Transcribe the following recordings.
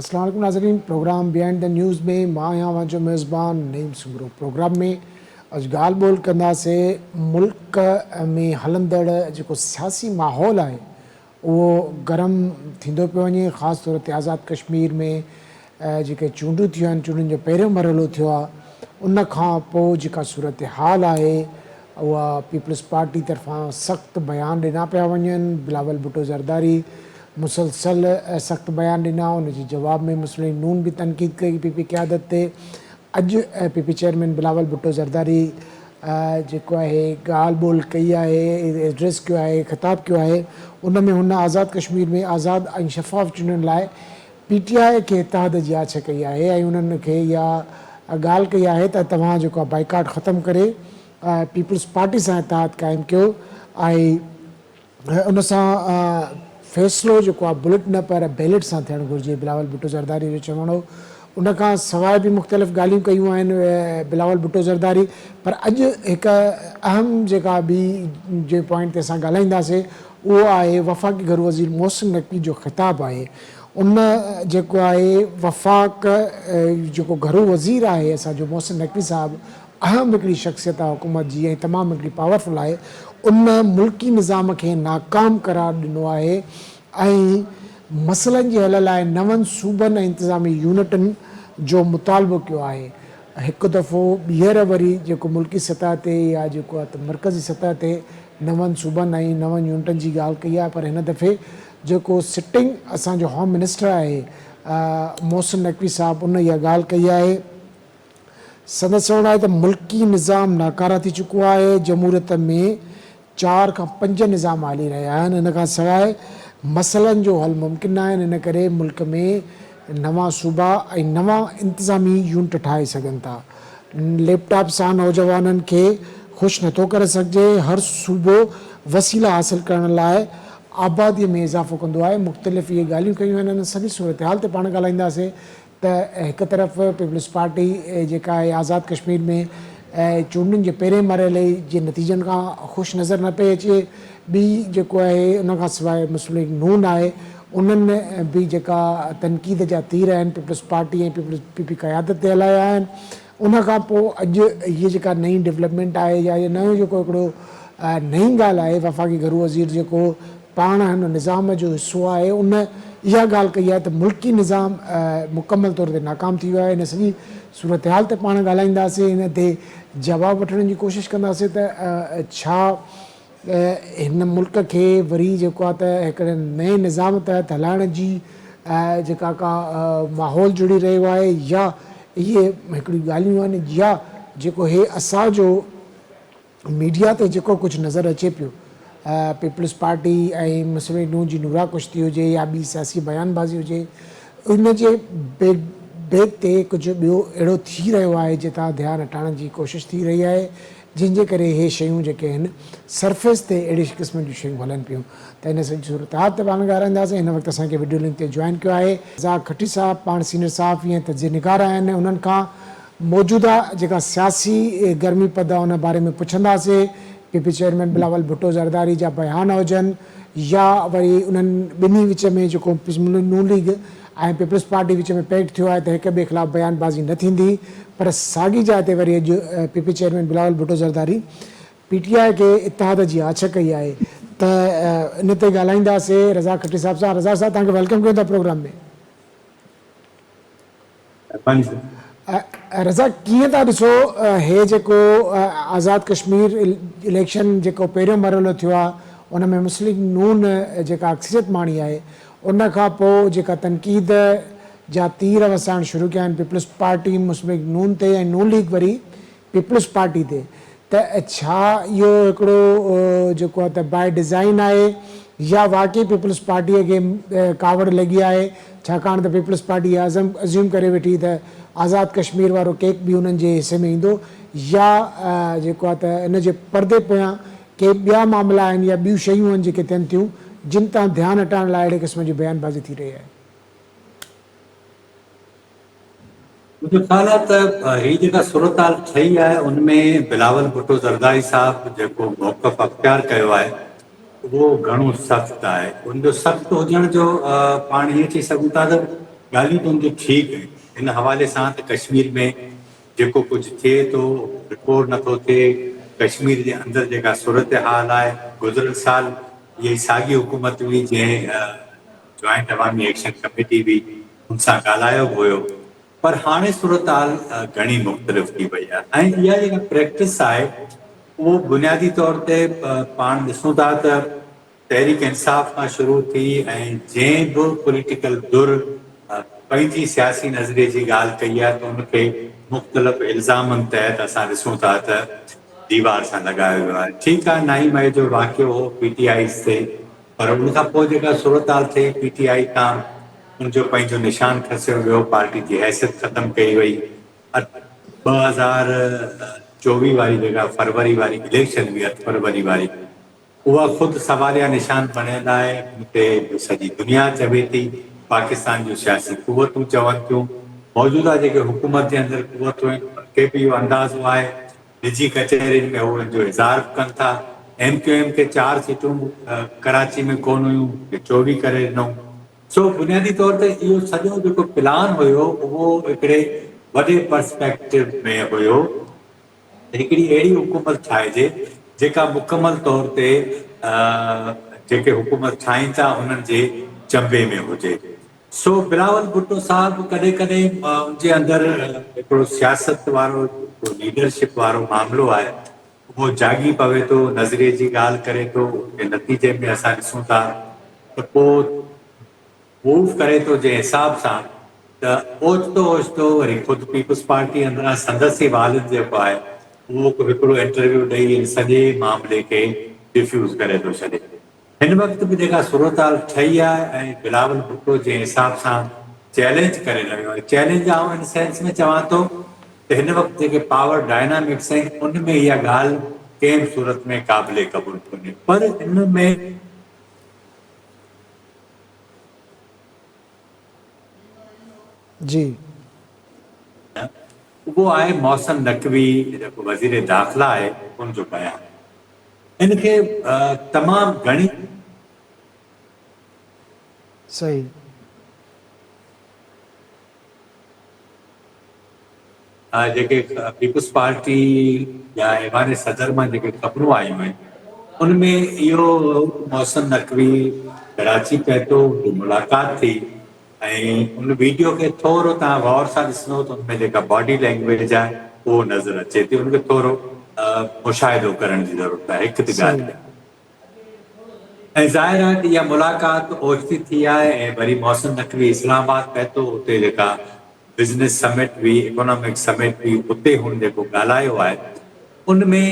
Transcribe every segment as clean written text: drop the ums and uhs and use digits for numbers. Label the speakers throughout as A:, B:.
A: अस्सलाम वालेकुम नाज़रीन। प्रोग्राम बिहाइंड द न्यूज़ में मां यहाँ वांजो मेज़बान नईम सुंगरो। प्रोग्राम में अॼु ॻाल्हि ॿोल कंदासीं मुल्क में हलंदड़ जेको सियासी माहौल आहे उहो गरम थींदो पियो वञे। ख़ासि तौर ते आज़ादु कश्मीर में जेके चूंडूं थियूं आहिनि, चूंडुनि जो पहिरियों मरहलो थियो आहे, उन खां पोइ जेका सूरत हाल आहे उहा पीपल्स पार्टी तरफ़ां सख़्तु बयान ॾिना पिया वञनि। बिलावल भुट्टो ज़रदारी मुसलसल सख़्तु बयान ॾिना। उनजे जवाब में मुस्लिम नून बि तनक़ीद कई पीपी क़यादत ते। अॼु पीपी चेयरमैन बिलावल भुट्टो ज़रदारी जेको आहे ॻाल्हि ॿोल कई आहे, एड्रेस कयो आहे, ख़िताब कयो आहे। उन में हुन आज़ादु कश्मीर में आज़ादु ऐं शफ़ाफ़ चूंडुनि लाइ PTI खे इतिहाद जी आछ कई आहे ऐं उन्हनि खे इहा ॻाल्हि कई आहे त तव्हां जेको आहे बाइकाट ख़तमु करे पीपल्स पार्टी सां इतिहाद क़ाइमु कयो ऐं उन सां फ़ैसिलो जेको आहे बुलेट न पर बैलेट सां थियणु घुरिजे। बिलावल भुट्टो ज़रदारी जो चवणो। उन खां सवाइ बि मुख़्तलिफ़ ॻाल्हियूं कयूं आहिनि बिलावल भुट्टो ज़रदारी। पर अॼु हिकु अहम जेका ॿी जे पॉइंट ते असां ॻाल्हाईंदासीं उहो आहे वफ़ाक़ी घरू वज़ीर मोहसिन नक़वी जो ख़िताबु आहे। उन जेको आहे वफ़ाक़ जेको घरू वज़ीर आहे असांजो मोहसिन नक़वी साहिबु, अहम हिकिड़ी शख़्सियत आहे हुकूमत जी ऐं तमामु हिकिड़ी पावरफुल आहे। उन मुल्की निज़ाम खे नाकाम करार ॾिनो आहे ऐं मसइलनि जे हल लाइ 9 सूबनि ऐं इंतिज़ामी यूनिटनि जो मुतालबो कयो आहे। हिकु दफ़ो ॿीहर वरी जेको मुल्की सतह ते या जेको आहे त मरकज़ी सतह ते 9 सूबनि ऐं 9 यूनिटनि जी ॻाल्हि कई आहे। पर हिन दफ़े जेको सिटिंग असांजो होम मिनिस्टर आहे मोहसिन नक़वी साहिबु, उन इहा ॻाल्हि कई आहे। संदसि चवणु आहे त मुल्की निज़ाम नाकारा थी चुको आहे। जमहूरियत में 4 खां 5 निज़ाम हली रहिया आहिनि। इन खां सवाइ मसइलनि जो हल मुमकिन न आहिनि। इन करे मुल्क में नवां सूबा ऐं नवां इंतिज़ामी यूनिट ठाहे सघनि था। लैपटॉप सां नौजवाननि खे ख़ुशि नथो करे सघिजे। हर सूबो वसीला हासिलु करण लाइ आबादीअ में इज़ाफ़ो कंदो आहे। मुख़्तलिफ़ इहे ॻाल्हियूं कयूं आहिनि। हिन सॼी सूरत हाल ते पाण ॻाल्हाईंदासीं त हिकु तरफ़ पीपल्स पार्टी जेका आहे आज़ादु कश्मीर में चूंडुनि जे पहिरें मरहले जे नतीजनि खां ख़ुशि नज़र न पई अचे। ॿी जेको आहे उन खां सवाइ मुस्लिम नून आहे, उन्हनि बि जेका तनक़ीद जा तीर आहिनि पीपल्स पार्टी ऐं पीपी क़यादत ते हलाया आहिनि। उन खां पोइ अॼु हीअ जेका नई डेवलपमेंट आहे या इहो नयो जेको हिकिड़ो नई ॻाल्हि आहे, वफ़ाक़ी घरू वज़ीर जेको पाण हिन निज़ाम जो हिसो आहे, उन इहा ॻाल्हि कई आहे त मुल्की निज़ाम मुकमल तौर ते नाकाम थी वियो आहे। हिन सॼी सूरत हाल ते पाण ॻाल्हाईंदासीं। हिन ते जवाबु वठण जी कोशिशि कंदासीं त छा हिन मुल्क खे वरी जेको आहे त हिकिड़े नए निज़ाम तहत हलाइण जी जेका का माहौल जुड़ी रहियो आहे या इहे हिकिड़ियूं ॻाल्हियूं आहिनि या जेको हे असांजो मीडिया ते जेको कुझु नज़र अचे पियो पीपल्स पार्टी ऐं मुस्लिम नून जी नूरा कुश्ती हुजे या ॿी सियासी बयानबाज़ी हुजे, उन जे बैग ते कुझु ॿियो अहिड़ो थी रहियो आहे जितां ध्यानु हटाइण जी कोशिशि थी रही आहे, जंहिंजे करे इहे शयूं जेके आहिनि सरफेस ते अहिड़े क़िस्म जूं शयूं हलनि पियूं। त हिन सॼी सूरत हाल ते पाण ॻाल्हाईंदासीं। हिन वक़्तु असांखे वीडियो लिंक ते जॉइन कयो आहे रज़ाक खट्टी साहिबु, पाण सीनियर सहाफ़ी ऐं तजिज़िया निगार आहिनि। उन्हनि खां मौजूदा जेका सियासी गर्मी पद आहे उन बारे में पुछंदासीं। पीपी चेयरमैन बिलावल भुट्टो ज़रदारी जा बयान हुजनि या वरी उन्हनि ॿिन्ही विच में जेको नून लीग ऐं पीपल्स पार्टी विच में पैक्ट थियो आहे त हिक ॿिए ख़िलाफ़ु बयानबाज़ी न थींदी। पर साॻी जाइ ते वरी अॼु PP chairman Bilawal Bhutto Zardari PTI खे इतिहाद जी आछ कई आहे। त इन ते ॻाल्हाईंदासीं रज़ाक खट्टी साहिब सां। रज़ाक साहिबु तव्हांखे वेलकम कयूं था प्रोग्राम में। रज़ाक, कीअं था ॾिसो हे जेको आज़ादु कश्मीर इलेक्शन जेको पहिरियों मरहलो थियो आहे उन में मुस्लिम नून जेका अक्सरियत माणी आहे, उन खां पोइ जेका तनक़ीद जा तीर वसाइण शुरू कया आहिनि पीपल्स पार्टी मुस्लिम नून ते ऐं नून लीग वरी पीपल्स पार्टी ते, त छा इहो हिकिड़ो जेको आहे त बाय डिज़ाइन आहे या वाक़ई पीपल्स पार्टीअ खे कावड़ लॻी आहे, छाकाणि त पीपल्स पार्टी अज़्यूम करे वेठी त आज़ादु कश्मीर वारो केक बि उन्हनि जे हिसे में ईंदो, या जेको आहे त इन जे परदे पोयां के ॿिया मामला आहिनि या ॿियूं शयूं आहिनि जेके थियनि थियूं जिन तां ध्यानु हटाइण लाइ अहिड़े क़िस्म जी बयानबाज़ी थी रही आहे?
B: मुझे ख्याल है त ही जेका सूरत हाल ठही आहे उनमें बिलावल भुट्टो ज़रदारी साहब जेको मौक़िफ़ अख़्तियार कयो आहे उहो घणो सख़्तु आहे। उनजो सख़्तु हुजण जो पाण ईअं चई सघूं था त ॻाल्हियूं तुंहिंजो ठीकु आहिनि। हिन हवाले सां त कश्मीर में जेको कुझु थिए थो रिपोर्ट नथो थिए। कश्मीर जे अंदरि जेका सूरत हाल आहे, गुज़िरियल साल इहा ई साॻी हुकूमत हुई जंहिं जॉइंट अवामी एक्शन कमेटी बि हुन सां ॻाल्हायो बि हुयो, पर हाणे सूरत हाल घणी मुख़्तलिफ़ थी वई आहे। ऐं इहा जेका प्रैक्टिस आहे उहो बुनियादी तौर ते पाण ॾिसूं था त तहरीक इंसाफ़ खां शुरू थी ऐं जंहिं बि पॉलिटिकल धुर पंहिंजी सियासी नज़रिए जी ॻाल्हि कई आहे त उनखे मुख़्तलिफ़ इल्ज़ामनि तहत असां ॾिसूं था त दीवार सां लॻायो वियो आहे। ठीकु आहे, 9 मई जो वाक़ियो हो PTI ते, पर उनखां पोइ जेका सूरत हाल थी PTI तां उनजो पंहिंजो निशान खसियो वियो, पार्टी जी हैसियत ख़तमु कई वई। 2024 वारी जेका फरवरी वारी इलेक्शन हुई, 8 फरवरी वारी, उहा ख़ुदि सवालिया निशान बणियल आहे। हुते सॼी दुनिया चवे थी, पाकिस्तान जूं सियासी क़ुवतूं चवनि थियूं, मौजूदा जेके हुकूमत जे अंदरि क़ुवतूं आहिनि उनखे बि इहो अंदाज़ो आहे। निजी कचहरियुनि में उहे जो इज़हार कनि था। MQM खे 4 सीटूं कराची में कोन हुयूं, 24 करे ॾिनऊं। सो बुनियादी तौर ते इहो सॼो जेको प्लान हुयो उहो हिकिड़े वॾे पर्सपेक्टिव में हुयो, हिकिड़ी अहिड़ी हुकूमत ठाहिजे जेका मुकमल तौर ते जेके हुकूमत ठाहिनि था उन्हनि जे चंबे में हुजे। सो बिलावल भुट्टो साहब कॾहिं कॾहिं उनजे अंदरि हिकिड़ो सियासत वारो लीडरशिप वारो मामिलो आहे उहो जागी पवे थो, नज़रिए जी ॻाल्हि करे थो। उनजे नतीजे में असां ॾिसूं था त पोइ मूव करे थो जंहिं हिसाब सां त ओचितो ओचितो वरी ख़ुदि पीपुल्स पार्टी अंदरां संदसि ई वालिद जेको आहे उहो हिकिड़ो इंटरव्यू ॾेई हिन सॼे मामले खे डिफ्यूज़ करे थो छॾे। हिन वक़्तु बि जेका सूरत हाल ठही आहे ऐं बिलावल भुट्टो जंहिं हिसाब सां चैलेंज करे रहियो आहे, चैलेंज आउं इन सेंस में चवां थो त हिन वक़्तु जेके पावर डायनामिक्स आहिनि उन में इहा ॻाल्हि कंहिं बि सूरत में क़ाबिले क़बूल कोन्हे। पर इन में
A: जी
B: उहो आहे मौहसिन नक़वी जेको वज़ीर दाख़िला आहे उनजो बयानु। इनखे तमामु घणी
A: सही
B: जेके पीपुल्स पार्टी या ऐवान सदर मां जेके ख़बरूं आयूं आहिनि उनमें इहो मौहसिन नक़वी कराची पहुतो, उनजी मुलाक़ात थी ऐं उन वीडियो खे थोरो तव्हां गौर सां ॾिसंदो त उनमें जेका बॉडी लैंग्वेज आहे उहो नज़र अचे थी। उनखे थोरो मुशाहिदो करण जी ज़रूरत आहे। हिकु त
A: सही
B: ॻाल्हि ऐं ज़ाहिर आहे त इहा मुलाक़ात ओचिती थी आहे ऐं वरी मौहसिन नक़वी इस्लामाबाद पहुतो, उते जेका बिज़नेस समिट हुई, इकोनॉमिक समिट हुई, उते हुन जेको ॻाल्हायो आहे उनमें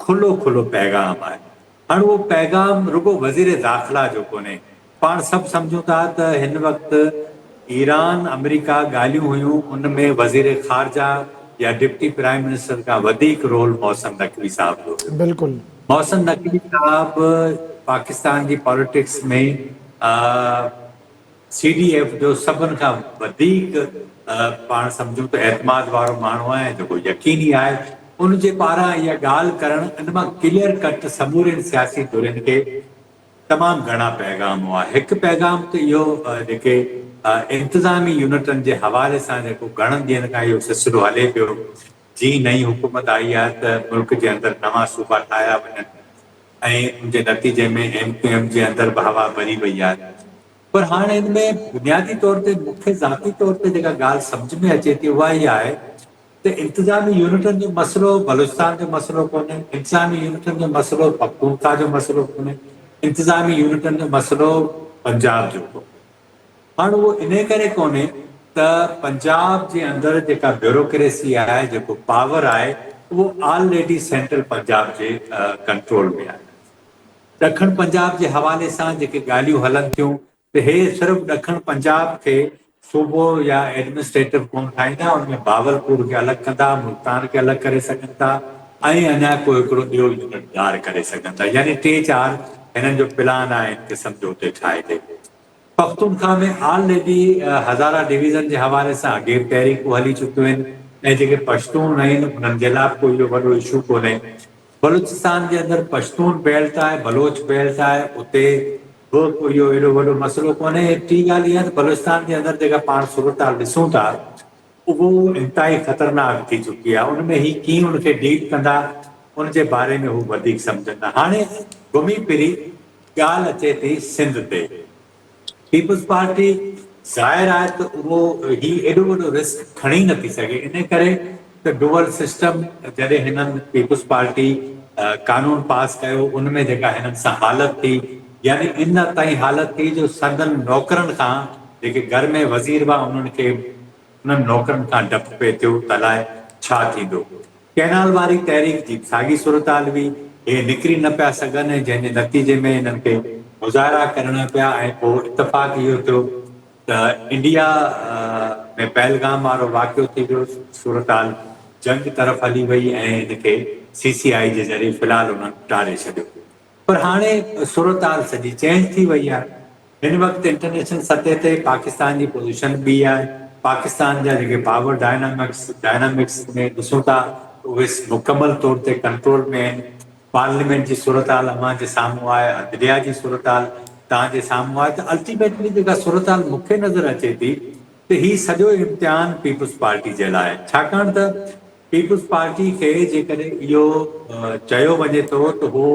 B: खुलो खुलो पैगाम आहे। हाणे उहो पैगाम रुगो वज़ीर दाख़िला जो कोन्हे। पाण सभु सम्झूं था त हिन वक़्तु ईरान अमेरिका ॻाल्हियूं हुयूं, उनमें वज़ीर ख़ारजा या डिप्टी प्राइम मिनिस्टर खां वधीक रोल मौहसिन नक़वी साहब जो हुयो।
A: बिल्कुलु
B: मौहसिन नक़वी साहब पाकिस्तान जी पॉलिटिक्स में CDF जो सभिनि खां वधीक पाण सम्झूं त एतमाद वारो माण्हू आहे जेको यकीनी आहे। उनजे पारां इहा ॻाल्हि करणु इन मां क्लियर कट समूरनि सियासी धुरियुनि खे तमामु घणा पैगाम हुआ। हिकु पैगाम त इहो जेके इंतिज़ामी यूनिटनि जे हवाले सां जेको घणनि ॾींहंनि खां इहो सिलसिलो हले पियो, जी नई हुकूमत आई आहे त मुल्क जे अंदरि नवां सूबा ठाहिया वञनि ऐं उनजे नतीजे में MQM जे अंदरि बि हवा भरी वई आहे। पर हाणे हिन में बुनियादी तौर ते मूंखे ज़ाती तौर ते जेका ॻाल्हि सम्झ में अचे थी उहा इहा आहे त इंतिज़ामी यूनिटनि जो मसइलो बलूचिस्तान जो मसइलो कोन्हे, इंतिज़ामी यूनिटनि जो मसइलो पख्तूनख्वा जो मसइलो कोन्हे, इंतिज़ामी यूनिटनि जो मसइलो पंजाब जो कोन्हे। हाणे उहो इन करे कोन्हे त पंजाब जे अंदरि जेका ब्यूरोक्रेसी आहे, जेको पावर आहे, उहो ऑलरेडी सेंट्रल पंजाब जे कंट्रोल में आहे। ॾखण पंजाब जे हवाले सां जेके ॻाल्हियूं हलनि थियूं त हे सिर्फ़ु ॾखण पंजाब खे सूबो या एडमिनिस्ट्रेटिव कोन ठाहींदा, उनमें बावलपुर खे अलॻि कंदा, मुल्तान खे अलॻि करे सघनि था ऐं अञा को हिकिड़ो ॿियो यूनिट दार करे सघनि था। यानी 3-4 हिननि जो प्लान आहे हिन क़िस्म जो हुते ठाहे ॾे। पख्तूनख्वा में ऑलरेडी हज़ारा डिवीज़न जे हवाले सां अॻे तहरीकूं हली चुकियूं आहिनि ऐं जेके पश्तून आहिनि उन्हनि जे लाइ कोई इहो वॾो इशू कोन्हे। बलूचिस्तान जे अंदरि पश्तून बेल्ट आहे, बलोच बेल्ट आहे, उते वो इहो एॾो वॾो मसइलो कोन्हे। टी ॻाल्हि इहा त बलूचिस्तान जे अंदरि जेका पाण सूरत हाल ॾिसूं था उहो इंतिहाई ख़तरनाक थी चुकी आहे। उनमें ही कीअं उनखे डील कंदा उनजे बारे में हू वधीक सम्झंदा। हाणे घुमी फिरी ॻाल्हि अचे थी सिंध ते। पीपल्स पार्टी ज़ाहिर आहे त उहो ही एॾो वॾो रिस्क खणी नथी सघे। इन करे त डुअल सिस्टम जॾहिं हिननि पीपल्स पार्टी कानून पास कयो उनमें जेका हिननि सां हालत थी, यानी इन ताईं हालत थी जो संदन नौकरनि खां जेके घर में वज़ीर हुआ उन्हनि खे उन्हनि नौकरनि खां डपु पिए थियो त अलाए छा थींदो। कैनाल वारी तहरीक जी साॻी सूरताल हुई, हे निकिरी न पिया सघनि जंहिंजे नतीजे में हिननि खे मुज़ाहिरा करणा पिया ऐं पोइ इतफ़ाक़ इहो थियो त इंडिया में पहलगाम वारो वाक़ियो थी वियो। सूरताल जंग तरफ़ हली वई ऐं हिनखे CCI जे ज़रिए फ़िलहालु उन्हनि टारे छॾियो। पर हाणे सूरताल सॼी चेंज थी वई आहे। हिन वक़्तु इंटरनेशनल सतह ते पाकिस्तान जी पोज़ीशन ॿी आहे। पाकिस्तान जा जेके पावर डायनामिक्स में ॾिसूं था उहे मुकमल तौर ते कंट्रोल में आहिनि। पार्लियामेंट जी सूरताल अव्हां जे साम्हूं आहे, अदलिया जी सूरताल तव्हांजे साम्हूं आहे। त अल्टीमेटली जेका सूरताल मूंखे नज़र अचे थी त ही सॼो इम्तिहान पीपल्स पार्टी जे लाइ, छाकाणि त पीपल्स पार्टी खे जेकॾहिं इहो चयो वञे थो त हू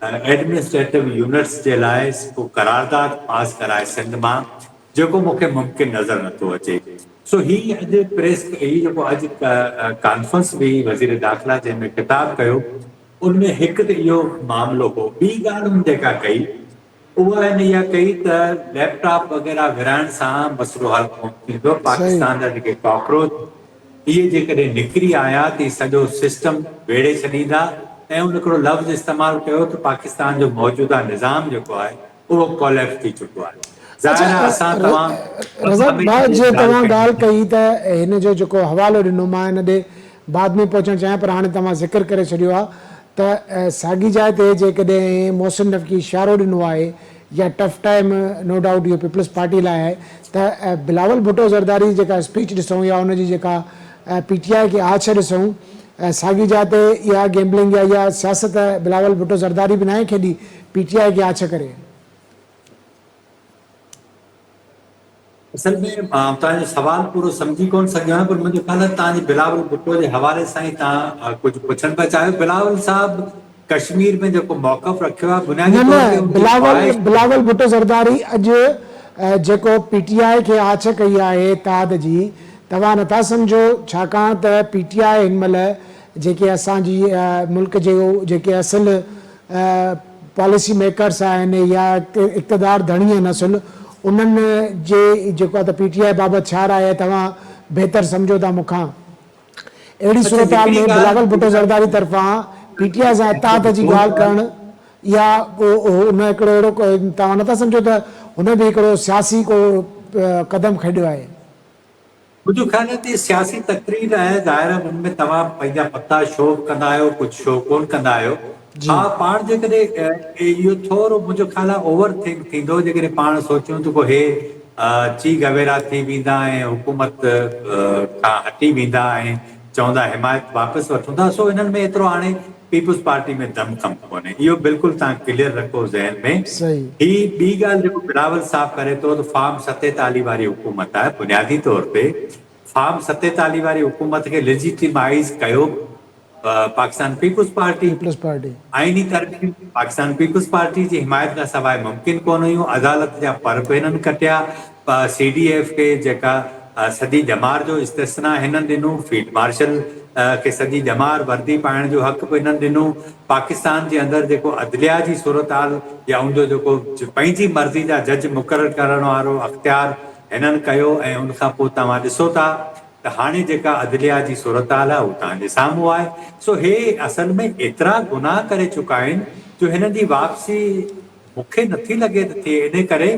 B: एडमिनिस्ट्रेटिव यूनिट्स जे लाइ को करारदाद पास कराए सिंध मां, जेको मूंखे मुमकिन नज़र नथो अचे। सो ही अॼु प्रेस ही जेको अॼु कॉन्फ्रेंस हुई वज़ीर दाख़िला जंहिंमें ख़िताब कयो उनमें हिकु त इहो मामिलो हो। ॿी ॻाल्हि हुन जेका कई उहा हिन इहा कई त लैपटॉप वग़ैरह विराइण सां मसइलो हल कोन थींदो।
A: सही
B: पाकिस्तान जा जेके कॉकरोच इहे जेकॾहिं निकिरी आया त सॼो सिस्टम वेड़े छॾींदा ऐं उन हिकिड़ो लफ़्ज़ इस्तेमालु कयो त पाकिस्तान जो मौजूदा निज़ाम जेको आहे उहो कोलैप्स थी चुको आहे।
A: अच्छा
B: ज़ाहिर आहे असां तव्हां
A: रज़ाक
B: हमेशह
A: भाउ,
B: इहा
A: जीअं तव्हां ॻाल्हि
B: कई
A: कई त हिन जो जेको हवालो ॾिनो मां हिन ॾे बाद में पहुचणु चाहियां, पर हाणे तव्हां ज़िक्र करे छॾियो आहे त साॻी जाइ ते जेकॾहिं मोहसिन नक़वी इशारो ॾिनो आहे या टफ टाइम नो डाउट इहो पीपल्स पार्टी लाइ आहे त बिलावल भुट्टो ज़रदारी जेका स्पीच ॾिसूं या हुनजी जेका PTI खे आछ ॾिसूं, साॻी जाइ ते इहा गैम्बलिंग या इहा सियासत बिलावल भुट्टो ज़रदारी बि नाहे खेॾी PTI खे आछ करे।
B: असल में मां तव्हांजो सवाल पूरो सम्झी कोन सघियो आहियां, पर मुंहिंजो ख़्याल आहे तव्हांजे बिलावल भुट्टो जे हवाले सां ई तव्हां कुझु पुछणु पिया चाहियो। बिलावल साहिबु कश्मीर में जेको मौक़फ़ रखियो आहे बुनियादी
A: न
B: तौर ते
A: न
B: उनजी ख़्वाहिश
A: बिलावल भुट्टो ज़रदारी अॼु जेको PTI खे आछ कई आहे इत्तेहाद जी, तव्हां नथा सम्झो, छाकाणि त PTI हिन महिल जेके असांजी मुल्क जो जेके असुल पॉलिसी मेकर्स आहिनि या इक़्तिदार धणी आहिनि असुल उन्हनि जे जेको आहे त PTI बाबति छा राय आहे तव्हां बहितर सम्झो था मूंखां। अहिड़ी सूरत हाल में बिलावल भुट्टो ज़रदारी तरफ़ां PTI सां इत्तेहाद जी ॻाल्हि करणु या हुन हिकिड़ो अहिड़ो तव्हां नथा सम्झो त हुन बि हिकिड़ो सियासी को क़दम खंयो आहे।
B: मुंहिंजो ख़्याल आहे त सियासी तकरीर आहे। ज़ाहिर आहे हुनमें तव्हां पंहिंजा पता शो कंदा आहियो, कुझु शो कोन कंदा आहियो।
A: जी
B: हा, पाण जेकॾहिं इहो थोरो मुंहिंजो ख़्याल आहे ओवर थिंक थींदो जेकॾहिं पाण सोचियूं त को हे ची गवेरा थी वेंदा ऐं हुकूमत खां हटी वेंदा ऐं चवंदा हिमायत वापसि वठूं था। सो हिननि में एतिरो हाणे पीपल्स पार्टी में दम कम कोन्हे, इहो बिल्कुलु तव्हां क्लियर रखो ज़हन में।
A: सही
B: ही ॿी ॻाल्हि जेको बिलावल साहब करे थो त फार्म 47 वारी हुकूमत आहे। बुनियादी तौर ते फार्म 47 वारी हुकूमत खे लेजिटिमाइज़ कयो पाकिस्तान पीपल्स पार्टी।
A: पीपल्स पार्टी
B: आइनी तरमीम पाकिस्तान पीपल्स पार्टी जी हिमायत खां सवाइ मुमकिन कोन हुयूं। अदालत जा पर्ब हिननि कटिया। CDF खे जेका सॼी जमार जो इस्तिस्ना हिननि ॾिनो। फील्ड मार्शल खे सॼी जमार वर्दी पाइण जो हक़ बि हिननि ॾिनो। पाकिस्तान जे अंदरि जेको अदलिया जी सूरत हाल या उनजो जेको पंहिंजी मर्ज़ी जा जज मुक़ररु करण वारो अख़्तियार हिननि कयो ऐं उनखां पोइ तव्हां ॾिसो था त हाणे जेका अदलिया जी सूरत हाल आहे उहा तव्हांजे साम्हूं आहे। सो हे असल में एतिरा गुनाह करे चुका आहिनि जो हिन जी वापसी मूंखे नथी लॻे त थिए। इन करे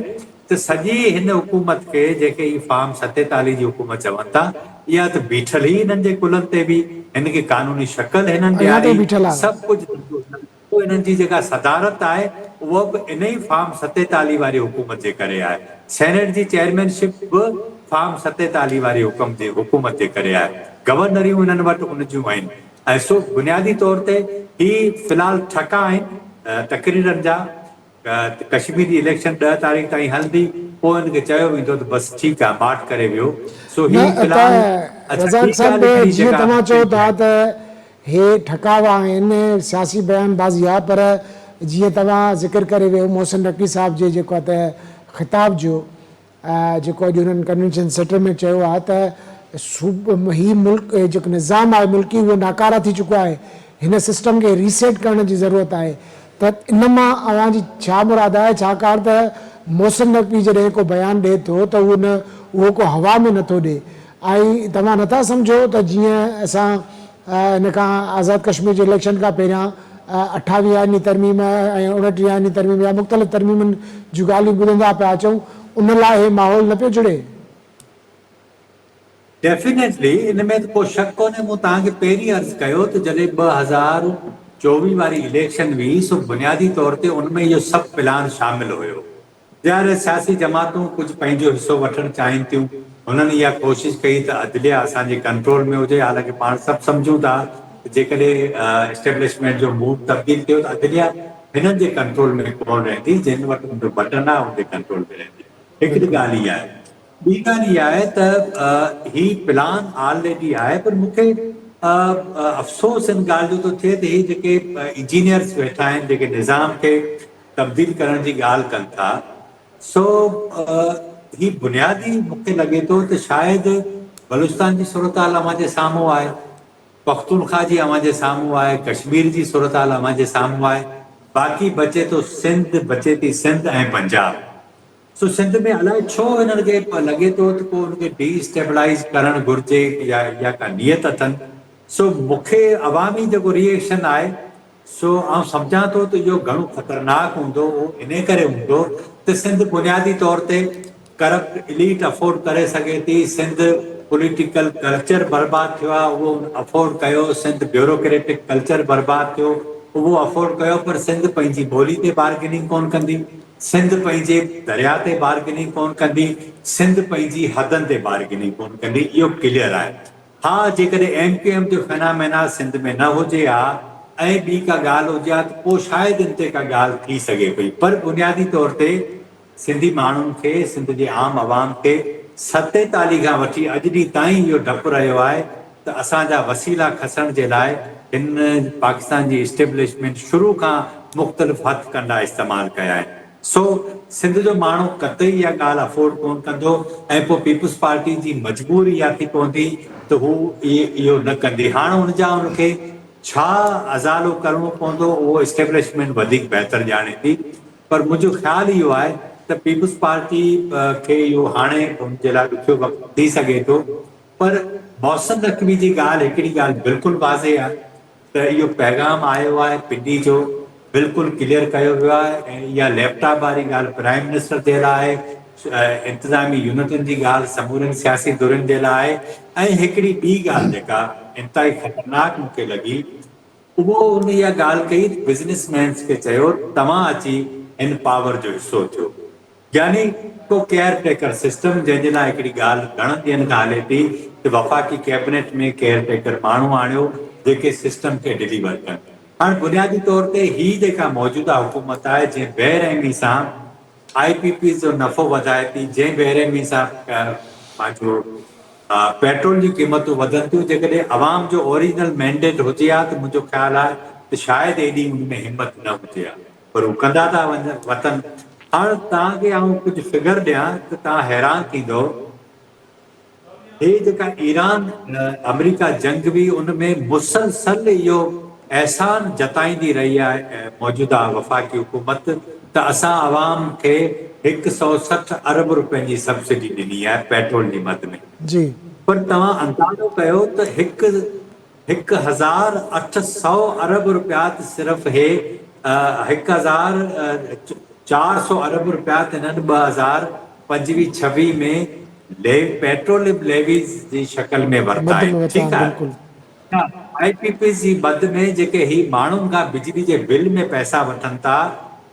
B: त सॼी हिन हुकूमत खे जेके ई फार्म 47 जी हुकूमत चवनि था इहा त बीठल ई हिननि जे कुलनि ते बि, हिन खे कानूनी शक्ल हिननि
A: अञा
B: ॾियारी,
A: ताईं बीठल आहे।
B: सभु कुझु हिननि जी जेका सदारत आहे उहा बि इन ई फार्म 47 वारी हुकूमत जे करे आहे। सेनेट जी चेयरमैनशिप बि फार्म 47 वारी हुकूमत जे करे आहे। गवर्नरियूं हिननि वटि उन जूं आहिनि। ऐं सो बुनियादी तौर ते ही फ़िलहाल ठका आहिनि तकरीरनि जा। कश्मीरी इलेक्शन 10 तारीख़ ताईं हलंदी, पोइ हिनखे चयो वेंदो त बसि ठीकु आहे माठ करे वियो। सो
A: न
B: ही
A: त
B: फ़िलहाल अच्छा
A: रज़ाक
B: ॿी
A: साहब,
B: ॻाल्हि हिकिड़ी
A: जीअं तव्हां चओ
B: जेका
A: था त हे ठकावा आहिनि, सियासी बयानबाज़ी आहे, पर जीअं तव्हां ज़िक्र करे वियो मोहसिन नक़वी साहब जे जेको आहे त ख़िताब जो, जेको अॼु उन्हनि कन्वेंशन सेंटर में चयो आहे त ही मुल्क जेको निज़ाम आहे मुल्की उहो नाकारा थी चुको आहे, हिन सिस्टम खे रीसेट करण जी ज़रूरत आहे। त इन मां अव्हांजी छा मुराद आहे, छाकाणि त मोहसिन नक़वी जॾहिं को बयानु ॾिए थो त उहो को हवा में नथो ॾिए। ऐं तव्हां नथा सम्झो त जीअं असां हिन खां आज़ादु कश्मीर जे इलेक्शन खां पहिरियां 28 तरमीम ऐं 29 तरमीम या मुख़्तलिफ़ तरमीमनि जूं ॻाल्हियूं ॿुधंदा पिया अचूं, उन लाइ हे माहौल न पियो जुड़े?
B: डेफिनेटली इन में त को शक कोन्हे। मूं तव्हांखे पहिरीं अर्ज़ु कयो त जॾहिं 2024 वारी इलेक्शन हुई, सो बुनियादी तौर ते उन में इहो सभु प्लान शामिल हुयो। ॼाण सियासी जमातूं कुझु पंहिंजो हिसो वठणु चाहिनि थियूं, हुननि इहा कोशिशि कई त अदलिया असांजे कंट्रोल में हुजे। हालांकि पाण सभु सम्झूं था जेकॾहिं एस्टेब्लिशमेंट जो मूव तब्दील थियो त अदलिया हिननि जे कंट्रोल में कोन रहंदी, जिन वटि उनजो बटन आहे उनजे कंट्रोल में रहंदी। हिकिड़ी ॻाल्हि इहा आहे। ॿी ॻाल्हि इहा आहे त ही प्लान ऑलरेडी आहे, पर मूंखे अफ़सोस इन ॻाल्हि जो थो थिए त ही जेके इंजीनियर्स वेठा आहिनि, जेके निज़ाम खे तब्दील करण जी ॻाल्हि कनि था, सो ही बुनियादी मूंखे लॻे थो त शायदि बलूचिस्तान जी सूरत हाल अव्हांजे साम्हूं आहे, पख्तूनख्वा जी अव्हांजे साम्हूं आहे, कश्मीर जी सूरत हाल अव्हांजे साम्हूं आहे, बाक़ी बचे थो सिंध, बचे थी सिंध ऐं पंजाब। सो सिंध में अलाए छो हिननि खे लॻे थो त को हुनखे डीस्टेबलाइज़ करणु घुरिजे या का नियत अथनि। सो मूंखे अवामी जेको रिएक्शन आहे, सो आउं सम्झां थो त इहो घणो ख़तरनाक हूंदो, इन करे हूंदो त सिंध बुनियादी तौर ते करप्ट इलीट अफोर्ड करे सघे थी। सिंध पॉलिटिकल कल्चर बर्बाद थियो आहे, उहो अफोर्ड कयो। सिंध ब्यूरोक्रेटिक कल्चर बर्बाद थियो, उहो अफोर्ड कयो। पर सिंध पंहिंजी ॿोली ते बार्गेनिंग कोन कंदी, सिंध पंहिंजे दरिया ते बार्गेनिंग कोन कंदी, सिंध पंहिंजी हदनि ते बार्गेनिंग कोन कंदी, इहो क्लियर आहे। हा, जेकॾहिं MQM जो फेनामेना सिंध में न हुजे हा ऐं ॿी का ॻाल्हि हुजे हा त पोइ शायदि इन ते का ॻाल्हि थी सघे पई, पर बुनियादी तौर ते सिंधी माण्हुनि खे, सिंध जे आम आवाम खे 47 खां वठी अॼु ॾींहुं ताईं इहो डपु रहियो आहे त असांजा वसीला खसण जे लाइ हिन पाकिस्तान जी इस्टेब्लिशमेंट शुरू खां मुख़्तलिफ़ हथ कंडा इस्तेमालु कया आहिनि। सो सिंध जो माण्हू कतई इहा ॻाल्हि अफोर्ड कोन कंदो ऐं पोइ पीपुल्स पार्टी जी मजबूरी इहा थी पवंदी त हू इहो न कंदी। हाणे हुनजा हुनखे छा अज़ालो करिणो पवंदो उहो इस्टेब्लिशमेंट वधीक बहितर ॼाणे थी, पर मुंहिंजो ख़्यालु इहो आहे त पीपुल्स पार्टी खे इहो हाणे हुनजे लाइ ॾुखियो वक़्तु थी सघे थो। पर मोहसिन नक़वी जी ॻाल्हि, हिकिड़ी ॻाल्हि बिल्कुलु वाज़े आहे त इहो पैगाम आयो आहे पिंडी जो, बिल्कुलु क्लियर कयो वियो आहे। ऐं इहा लैपटॉप वारी ॻाल्हि प्राइम मिनिस्टर जे लाइ आहे, इंतिज़ामी यूनिटनि जी ॻाल्हि समूरनि सियासी धुरियुनि जे लाइ आहे। ऐं हिकिड़ी ॿी ॻाल्हि जेका इंतिहाई ख़तरनाक मूंखे लॻी, उहो उन इहा ॻाल्हि कई बिज़नेसमैन्स खे चयो तव्हां अची हिन पावर जो हिसो थियो, यानी को केयर टेकर सिस्टम, जंहिंजे लाइ हिकिड़ी ॻाल्हि घणनि ॾींहंनि खां हले थी त वफ़ाक़ी कैबिनेट में केयर टेकर माण्हू आणियो जेके सिस्टम खे डिलीवर कनि। हाणे बुनियादी तौर ते ही जेका मौजूदा हुकूमत आहे, जंहिं बेरहमी सां IPP जो नफ़ो वधाए थी, जंहिं बेरहमी सां पंहिंजो पेट्रोल जी क़ीमतूं वधनि थियूं, जेकॾहिं अवाम जो ओरिजिनल मैंडेट हुजे हा त मुंहिंजो ख़्यालु आहे त शायदि एॾी हुन में हिमत न हुजे हा, पर हू कंदा था वतन। हाणे तव्हांखे आउं कुझु फिगर ॾियां त तव्हां हैरान थींदो। हे जेका ईरान अमेरिका जंग हुई, उन में मुसलसल इहो एहसान जताईंदी रही आहे मौजूदा वफ़ाक़ी हुकूमत त असां आवाम खे 160 अरब रुपयनि जी सब्सिडी ॾिनी आहे पेट्रोल जी मद में।
A: जी,
B: पर तव्हां अंदाज़ो कयो त 1800 अरब रुपया त सिर्फ़ु हे 1400 अरब रुपया त हिननि 2025-26 में पेट्रोलियम लेवीज़ जी शक्ल में वरिता
A: मद में
B: आहिनि।
A: वरिता
B: ठीकु
A: आहिनि,
B: आहे,
A: बिल्कुलु।
B: IPP जी मद में जेके ही माण्हुनि खां बिजली जे बिल में पैसा वठनि था,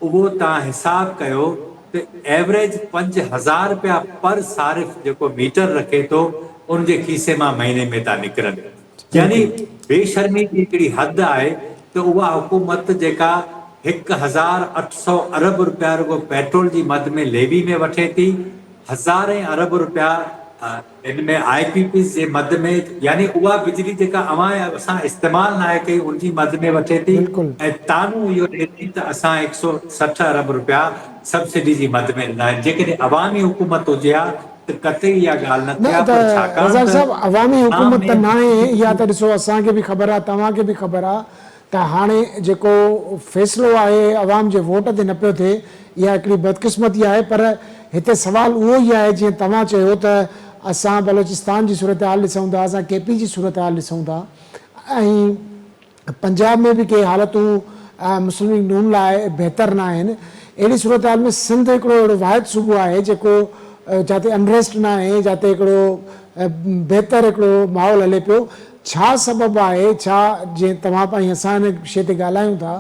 B: उहो तव्हां हिसाब कयो त एवरेज 5000 रुपया पर सारिफ़ जेको मीटर रखे थो उनजे खीसे मां महीने में था निकिरनि। यानी
A: बिल्कुलु
B: बेशर्मी जी हिकिड़ी हद आहे त उहा हुकूमत जेका 1800 अरब रुपया रुगो पेट्रोल जी मद में लेवी में वठे थी, हज़ारें अरब रुपया इनमें IPP जे मद में, यानी उहा बिजली जेका असां इस्तेमाल न आहे कई उनजी मद में वठे थी,
A: बिल्कुलु
B: ऐं तानू इहो ॾिए थी त असां 160 अरब रुपया सब्सिडी जी मद में ॾिना आहिनि। जेकॾहिं अवामी हुकूमत हुजे हा त कतई इहा ॻाल्हि न
A: न
B: थिए हा,
A: त
B: पर छाकाणि
A: रज़ाक
B: त
A: साहब अवामी हुकूमत त
B: में
A: न आहे, इहा त ॾिसो असांखे बि ख़बर आहे, तव्हांखे बि ख़बर आहे त हाणे जेको फ़ैसिलो आहे अवाम जे वोट ते न पियो थिए, इहा हिकिड़ी बदकिस्मती आहे। पर हिते सुवाल उहो ई आहे जीअं तव्हां चयो त असां बलोचिस्तान जी सूरत हाल ॾिसूं था, असां KP जी सूरत हाल ॾिसूं था, ऐं पंजाब में बि के हालतूं मुस्लिम लीग नून लाइ बहितर न आहिनि। अहिड़ी सूरत हाल में सिंध हिकिड़ो अहिड़ो वाहिद सूबो आहे जेको जिते अनरेस्ट न आहे, जिते हिकिड़ो बहितर हिकिड़ो माहौल हले पियो। छा सबबु आहे, छा जीअं तव्हां पाण असां हिन शइ ते ॻाल्हायूं था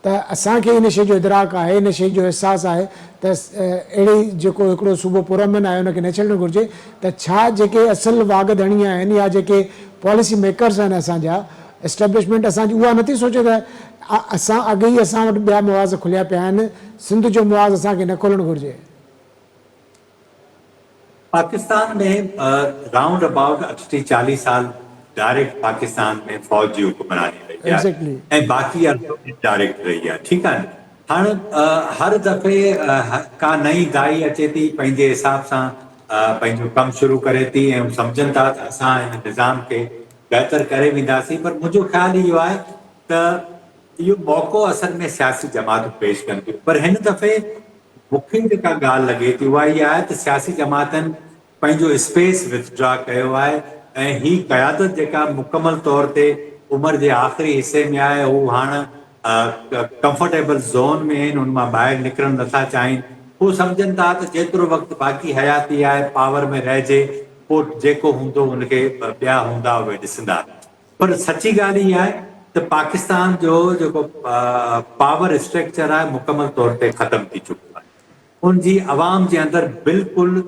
A: त असांखे इन शइ जो इदराक आहे, इन शइ जो अहसासु आहे त अहिड़ी जेको हिकिड़ो सूबो पुरअमन आहे उनखे न छॾणु घुरिजे, त छा जेके असुलु वागदणी आहिनि या जेके पॉलिसी मेकर्स आहिनि असांजा एस्टेब्लिशमेंट असांजी, उहा नथी सोचे त असां अॻे ई असां वटि ॿिया मुआज़ खुलिया पिया आहिनि, सिंध जो मुआज़ असांखे न खोलणु घुरिजे।
B: पाकिस्तान में राउंड अबाउट 38-40 साल डायरेक्ट पाकिस्तान में फौज जी हुक्मरानी रही आहे
A: एग्ज़ैक्टली
B: ऐं बाक़ी डायरेक्ट रही आहे, ठीकु आहे। हाणे हर दफ़े का नई दाई अचे थी, पंहिंजे हिसाब सां पंहिंजो कमु शुरू करे थी ऐं सम्झनि था त असां हिन निज़ाम खे बहितर करे वेंदासीं। पर मुंहिंजो ख़्यालु इहो आहे त इहो मौक़ो असल में सियासी जमातूं पेश कनि थियूं। पर हिन दफ़े मूंखे जेका ॻाल्हि लॻे थी उहा इहा आहे त सियासी जमातनि पंहिंजो स्पेस विथड्रॉ कयो आहे ऐं ही क़यादत जेका मुकमल तौर ते उमिरि जे आख़िरी हिसे में आहे, हू हाणे कंफर्टेबल ज़ोन में आहिनि, उन मां ॿाहिरि निकिरणु नथा चाहिनि। हू सम्झनि था त जेतिरो वक़्तु बाक़ी हयाती आहे पावर में रहिजे, पोइ जेको हूंदो उनखे ॿिया हूंदा उहे ॾिसंदा। पर सची ॻाल्हि इहा आहे त पाकिस्तान जो जेको पावर स्ट्रक्चर आहे मुकमल तौर ते ख़तम थी चुको आहे। उनजी अवाम जे अंदरि बिल्कुलु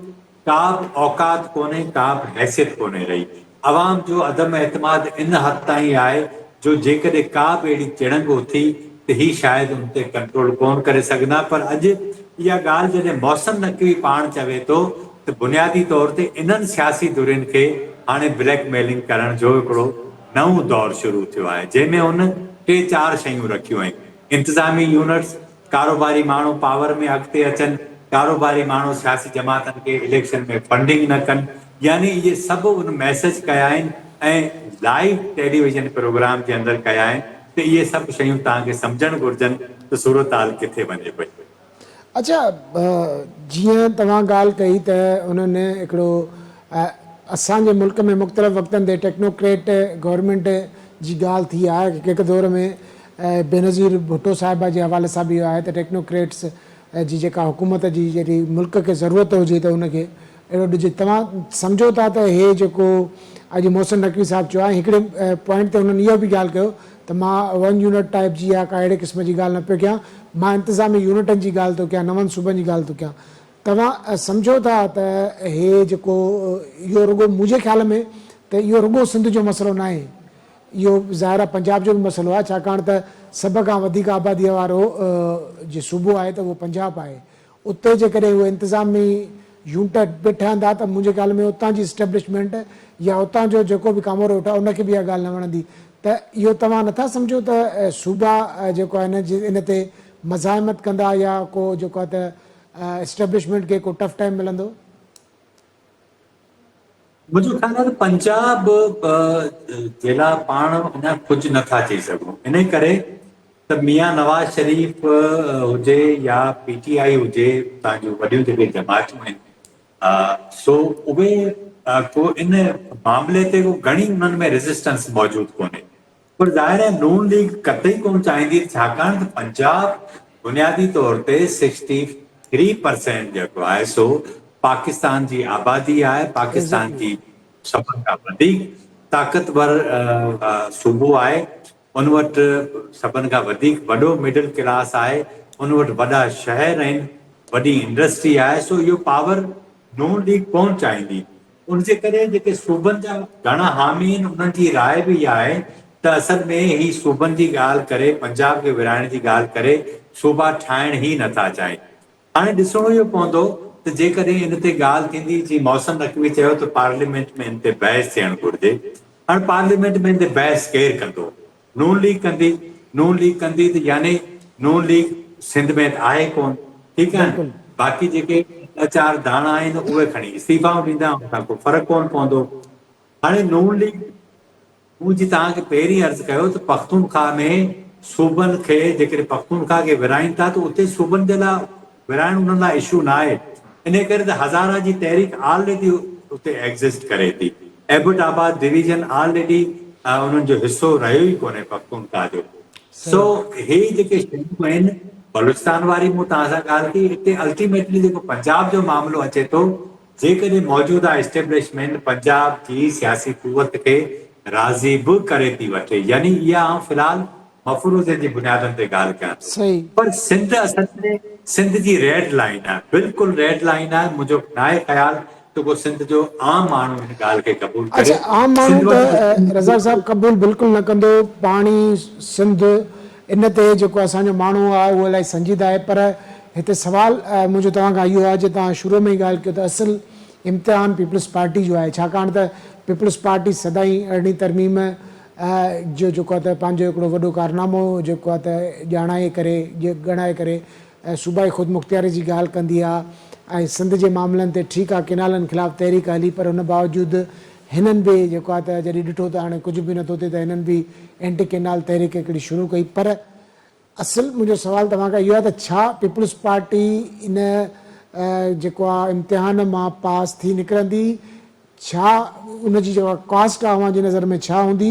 B: का बि औकात कोन्हे, का बि हैसियत कोन्हे रही। अवाम जो अदम एतमाद इन हद ताईं आहे जो जेकॾहिं का बि अहिड़ी चिड़ंग उथी त ही शायदि उन ते कंट्रोल कोन करे सघंदा। पर अॼु इहा ॻाल्हि जॾहिं मौसम नक़वी पाण चवे थो त बुनियादी तौर ते इन्हनि सियासी धुरियुनि खे हाणे ब्लैकमेलिंग करण जो हिकिड़ो नओं दौरु शुरू थियो आहे, जंहिंमें उन 3-4 शयूं रखियूं आहिनि। इंतिज़ामी यूनिट्स, कारोबारी माण्हू पावर में अॻिते अचनि, कारोबारी माण्हू सियासी जमातनि खे इलेक्शन में फंडिंग न कनि, यानी इहे सभु उन मैसेज कया आहिनि ऐं लाइव टेलीविज़न प्रोग्राम जे अंदरि कया आहिनि त इहे सभु शयूं तव्हांखे सम्झणु घुरिजनि त सूरत हाल किथे वञे पई।
A: अच्छा, जीअं तव्हां ॻाल्हि कई त उन्हनि हिकिड़ो असांजे मुल्क में मुख़्तलिफ़ वक़्तनि ते टेक्नोक्रेट गवर्नमेंट जी ॻाल्हि थी आहे। कंहिं दौर में बेनज़ीर भुट्टो साहिबा जे हवाले सां बि इहो आहे त टेक्नोक्रेट्स जी जेका हुकूमत जी जहिड़ी मुल्क खे ज़रूरत हुजे त उनखे अहिड़ो ॾिजे। तव्हां सम्झो था त हे जेको अॼु मोहसिन नक़वी साहिबु चयो आहे, हिकिड़े पॉइंट ते हुननि इहो बि ॻाल्हि कयो त मां 1 यूनिट टाइप जी या का अहिड़े क़िस्म जी ॻाल्हि न पियो कयां, मां इंतिज़ामी यूनिटनि जी ॻाल्हि थो कयां, 9 सूबनि जी ॻाल्हि थो कयां। तव्हां सम्झो था त हे जेको इहो रुॻो मुंहिंजे ख़्याल में त इहो रुॻो सिंध जो मसइलो न आहे, इहो ज़ाहिर आहे पंजाब जो बि मसइलो आहे, छाकाणि त सभ खां वधीक आबादीअ वारो जे सूबो आहे त उहो पंजाब आहे। उते जेकॾहिं उहे इंतिज़ामी यूनिट बि ठहंदा त मुंहिंजे ख़्याल में उतां जी इस्टेब्लिशमेंट या उतां जो जेको बि कामोरो वेठो आहे उनखे बि इहा ॻाल्हि न वणंदी। त इहो तव्हां नथा सम्झो त सूबा जेको आहे इन ते मज़ाहिमत कंदा या को जेको आहे त इस्टेब्लिशमेंट खे को टफ टाइम मिलंदो?
B: मुंहिंजो ख़्यालु आहे त पंजाब जे लाइ पाण अञा कुझु नथा चई सघूं, इन करे त मियां नवाज़ शरीफ़ हुजे या PTI हुजे, तव्हांजो वॾियूं जेके जमातूं आहिनि, सो उहे को इन मामले ते को घणी उन्हनि में रेज़िस्टेंस मौजूदु कोन्हे। पर ज़ाहिर आहे नून लीग कतई कोन चाहींदी, छाकाणि त पंजाब बुनियादी तौर ते 63% जेको आहे सो पाकिस्तान जी आबादी आहे, पाकिस्तान जी सभिनि खां वधीक ताक़तवर सूबो आहे। उन वटि सभिनि खां वधीक वॾो मिडिल क्लास आहे, उन वटि वॾा शहर आहिनि, वॾी इंडस्ट्री आहे। सो इहो पावर नून लीग कोन चाहींदी। उनजे करे जेके सूबनि जा घणा हामी आहिनि उन्हनि जी राय बि इहा आहे त असल में ही सूबनि जी ॻाल्हि करे पंजाब खे विराइण जी ॻाल्हि करे सूबा ठाहिण ई नथा चाहिनि। हाणे ॾिसणो इहो पवंदो त जेकॾहिं इन ते ॻाल्हि थींदी, जीअं मौसम नक़वी चयो त पार्लियामेंट में इन ते बहस थियणु घुरिजे। हाणे पार्लियामेंट में इन ते बहस केरु कंदो? नून लीग कंदी। नून लीग कंदी त यानी नून लीग सिंध में आहे कोन, ठीकु आहे न।
A: बिल्कुलु
B: बाक़ी जेके ॿ चारि दाणा आहिनि उहे खणी इस्तीफ़ाऊं ॾींदा, हुनखां को फ़र्क़ु कोन पवंदो। हाणे नून लीग, मूं जी तव्हांखे पहिरीं अर्ज़ु कयो त पख्तूनख्वा में सूबनि खे जेकॾहिं पख्तूनख्वा खे विराइनि था त उते सूबनि जे लाइ विराइण उन्हनि लाइ इशू न आहे। इन करे त हज़ारा जी तहरीक ऑलरेडी उते एग्ज़िस्ट करे थी। एबटाबाद डिवीजन ऑलरेडी उन्हनि जो हिसो रहियो ई कोन्हे पख्तूनख्वा जो। सो
A: सही
B: हे जेके शयूं आहिनि, बलूचिस्तान वारी मूं तव्हां सां ॻाल्हि कई, हिते अल्टीमेटली जेको पंजाब जो मामिलो अचे थो, जेकॾहिं मौजूदा एस्टेब्लिशमेंट पंजाब जी सियासी कुवत खे राज़ी बि करे थी वठे, यानी इहा आउं फ़िलहाल मफ़रूज़े जी बुनियादनि ते ॻाल्हि कयां थो।
A: सही
B: पर सिंध असल में सिंध जी रेड लाइन आहे, बिल्कुलु रेड लाइन आहे। मुंहिंजो न आहे ख़्यालु त को सिंध जो आम माण्हू हिन ॻाल्हि खे क़बूल
A: अच्छा,
B: करे।
A: आम माण्हू
B: सिंध
A: त
B: वटि
A: रज़ाक साहब क़बूल बिल्कुलु न कंदो। पाणी सिंध इन ते जेको असांजो माण्हू आहे उहो इलाही संजीदा आहे। पर हिते सुवाल मुंहिंजो तव्हां खां इहो आहे, जे तव्हां शुरू में ई ॻाल्हि कयो त असुलु इम्तिहान पीपल्स पार्टी जो आहे, छाकाणि त पीपल्स पार्टी सदाईं अरिड़हीं तरमीम जो जेको आहे त पंहिंजो हिकिड़ो वॾो कारनामो जेको आहे त ॻणाए करे सूबाई ख़ुदमुख़्तियारी जी ॻाल्हि कंदी आहे। ऐं सिंध जे मामलनि ते ठीकु आहे, किनालनि ख़िलाफ़ु तहरीक हली, पर हुन बावजूदि हिननि बि जेको आहे त जॾहिं ॾिठो त हाणे कुझु बि नथो थिए त हिननि बि एंटी केनाल तहरीक हिकिड़ी शुरू कई। पर असुलु मुंहिंजो सुवालु तव्हां खां इहो आहे त छा पीपल्स पार्टी इन जेको आहे इम्तिहान मां पास थी निकिरंदी? छा उनजी जेका कास्ट आहे अव्हां जी नज़र में छा हूंदी?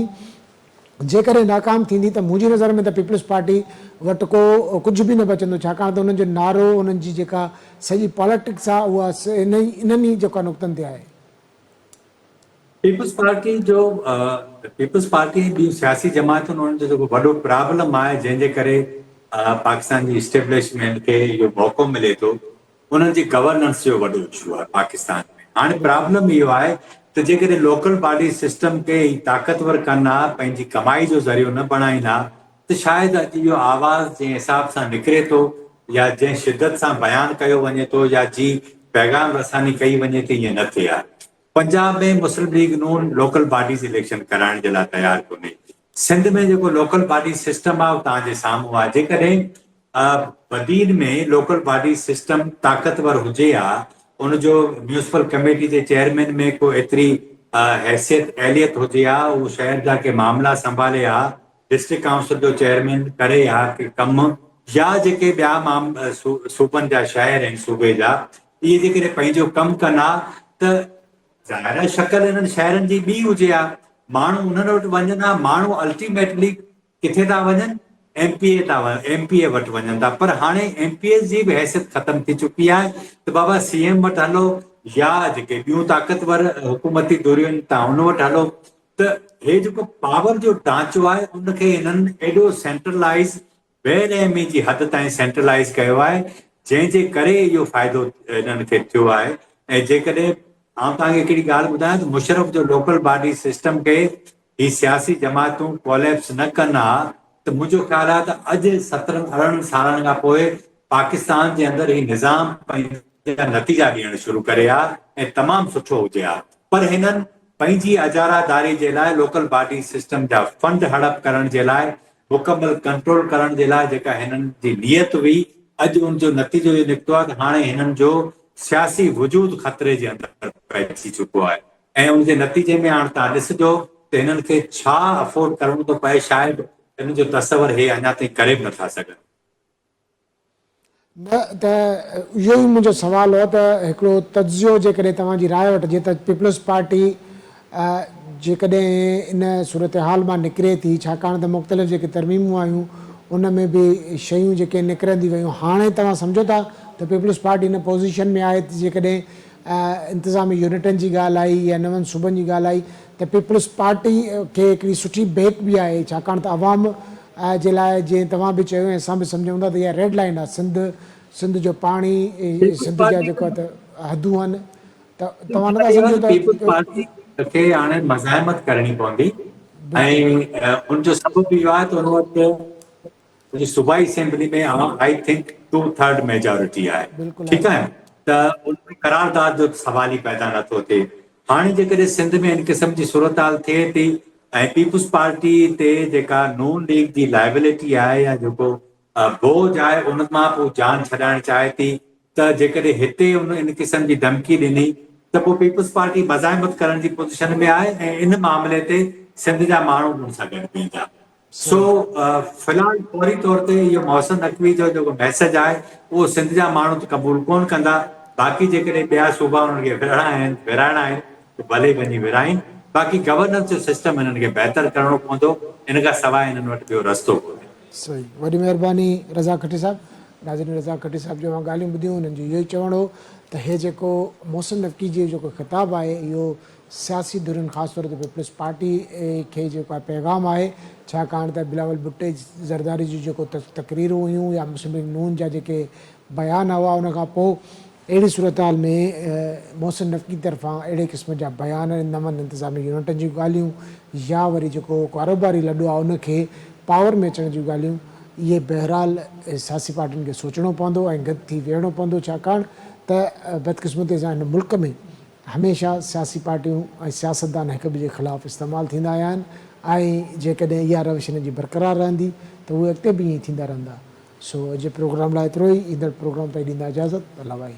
A: जेकॾहिं नाकाम थींदी त मुंहिंजी नज़र में त पीपल्स पार्टी वटि को कुझु बि न बचंदो, छाकाणि त उन्हनि जो नारो, उन्हनि जी जेका सॼी पॉलिटिक्स आहे उहा इन्हनि ई जेका नुक़्तनि ते आहे।
B: पीपल्स पार्टी ॿियूं सियासी जमातुनि, उन्हनि जो जेको वॾो प्रॉब्लम आहे जंहिंजे करे पाकिस्तान जी इस्टेब्लिशमेंट खे इहो मौक़ो मिले थो, उन्हनि जी गवर्नेंस जो वॾो इशू आहे पाकिस्तान में। हाणे प्रॉब्लम इहो आहे त जेकॾहिं लोकल बॉडी सिस्टम खे ताक़तवर कनि हा, पंहिंजी कमाई जो ज़रियो न बणाईंदा, त शायदि अॼु इहो आवाज़ जंहिं हिसाब सां निकिरे थो, या जंहिं शिदत सां बयानु कयो वञे थो, या जी पैगाम रसानी कई वञे थी, ईअं न थिए आहे। पंजाब में मुस्लिम लीग नून लोकल बॉडीज़ इलेक्शन कराइण जे लाइ तयारु कोन्हे। सिंध में जेको लोकल बॉडी सिस्टम आहे उहो तव्हांजे साम्हूं आहे। जेकॾहिं बदीन में लोकल बॉडी सिस्टम ताक़तवर हुजे हा, उनजो म्यूनिसिपल कमेटी जे चेयरमैन में को एतिरी हैसियत एहलियत हुजे हा, उहो शहर जा के मामला संभाले हा, डिस्ट्रिक्ट काउंसिल जो चेयरमैन करे हा के कमु, या जेके ॿिया सूबनि जा शहर आहिनि सूबे जा, इहे जेकॾहिं पंहिंजो कमु कनि हा त ज़ाहिर शक्ल इन्हनि शहरनि जी ॿी हुजे हा, माण्हू उन्हनि वटि वञनि हा। माण्हू अल्टीमेटली किथे था वञनि? एमपीए वटि वञनि था। पर हाणे एमपीए जी बि हैसियत ख़तम थी चुकी आहे त बाबा सीएम वटि हलो, या जेके ॿियूं ताक़तवर हुकूमती धुरियूं आहिनि तव्हां हुन वटि हलो। त हे जेको पावर जो ढांचो आहे उनखे हिननि एॾो सेंट्रलाइज़, बेरहमी जी हद ताईं सेंट्रलाइज़ कयो आहे, जंहिंजे करे इहो फ़ाइदो हिननि खे थियो आहे। ऐं जेकॾहिं आउं तव्हांखे हिकिड़ी ॻाल्हि ॿुधायां त मुशरफ जो लोकल बॉडी सिस्टम खे ही सियासी जमातूं कोलैप्स न कनि हा, त मुंहिंजो ख़्यालु आहे त अॼु 17-18 सालनि खां पोइ पाकिस्तान जे अंदरि ही निज़ाम पंहिंजा नतीजा ॾियण शुरू करे हा, ऐं तमामु सुठो हुजे हा। पर हिननि पंहिंजी अजारादारी जे लाइ लोकल बॉडी सिस्टम जा फंड हड़प करण जे लाइ, मुकमल कंट्रोल करण जे लाइ जेका हिननि जी नियत हुई, अॼु उनजो नतीजो इहो निकितो आहे त हाणे हिननि जो सियासी वजूद ख़तरे जे अंदरि पइजी चुको आहे। ऐं उनजे नतीजे में हाणे तव्हां ॾिसजो त हिननि खे छा अफोर्ड करणो थो पए, शायदि हिन जो तसवर हे अञा ताईं करे बि नथा सघनि।
A: न त इहो ई मुंहिंजो सुवालु हो त हिकिड़ो तजियो जेकॾहिं तव्हांजी राय वठिजे त पीपल्स पार्टी जेकॾहिं इन सूरत हाल मां निकिरे थी, छाकाणि त मुख़्तलिफ़ जेके तरमीमूं आयूं उन में बि शयूं जेके निकिरंदी वियूं, हाणे तव्हां सम्झो था त पीपल्स पार्टी इन पोज़ीशन में आहे त जेकॾहिं इंतिज़ामी यूनिटनि जी ॻाल्हि आई या नवनि सूबनि जी ॻाल्हि आई त पीपल्स पार्टी खे हिकिड़ी सुठी बेक बि आहे, छाकाणि त अवाम जे लाइ जीअं तव्हां बि चयो ऐं असां बि सम्झूं था त इहा रेड लाइन आहे। सिंध जो पाणी, सिंध जा जेको आहे त हदूं आहिनि, त तव्हां नथा सम्झो त
B: पीपल्स पार्टी खे हाणे मज़ाहिमत करणी पवंदी। ऐं उनजो सबबु इहो आहे त उन वटि मुंहिंजी सूबाई असेंबली में आई थिंक 2/3 मेजॉरिटी आहे।
A: बिल्कुलु
B: ठीकु
A: आहे।
B: आहे, त उन में करारदाद जो सवाल ई पैदा नथो थिए। हाणे जेकॾहिं सिंध में इन क़िस्म जी सूरत हाल थिए थी ऐं पीपुल्स पार्टी ते जेका नून लीग जी लाइबिलिटी आहे या जेको बोझ आहे उन मां पोइ जान छॾाइण चाहे थी, त जेकॾहिं हिते उन इन क़िस्म जी धमकी ॾिनी त पोइ पीपुल्स पार्टी मज़ाहिमत करण जी पोज़ीशन में आहे ऐं इन मामले ते सिंध जा माण्हू उन सां गॾु बीहंदा। सो फ़िलहाल फौरी तौर ते इहो मोहसिन नक़वी जो जेको मैसेज आहे उहो सिंध जा माण्हू त क़बूल कोन कंदा। बाक़ी जेकॾहिं ॿिया सूबा उन्हनि खे विराइणा आहिनि त भले वञी विराइनि। बाक़ी गवर्नेंस जो सिस्टम हिननि खे बहितर करणो पवंदो, इन खां सवाइ हिननि वटि ॿियो रस्तो कोन्हे।
A: सही, वॾी महिरबानी रज़ा खटी साहब। नाज़रीन, रज़ा खटी साहब जो मां ॻाल्हियूं ॿुधियूं, हुननि जो इहो ई चवणु हो त हे जेको मोहसिन नक़वी जो जेको ख़िताबु आहे इहो सियासी धुरियुनि ख़ासि तौर ते पीपल्स पार्टी खे जेको आहे पैगाम आहे, छाकाणि त बिलावल भुट्टे ज़रदारी जी जेको तक़रीरूं हुयूं या मुस्लिम लीग नून जा जेके बयान हुआ उन खां पोइ अहिड़ी सूरत हाल में मोहसिन नक़वी तरफ़ां अहिड़े क़िस्म जा बयान, नवनि इंतिज़ामी यूनिटनि जूं ॻाल्हियूं या वरी जेको कारोबारी लॾो आहे उनखे पावर में अचण जूं ॻाल्हियूं, इहे बहरहाल सियासी पार्टियुनि खे सोचणो पवंदो ऐं गॾु थी वेहणो पवंदो। छाकाणि त बदक़िस्मती सां हिन मुल्क में हमेशह सियासी पार्टियूं ऐं सियासतदान हिक ॿिए जे ख़िलाफ़ु इस्तेमालु थींदा आया आहिनि ऐं जेकॾहिं इहा रविश हिन जी बरक़रार रहंदी त उहे अॻिते बि ईअं थींदा रहंदा। सो अॼु प्रोग्राम लाइ एतिरो ई। ईंदड़ प्रोग्राम ताईं ॾींदा इजाज़त। अल्लाह भाई।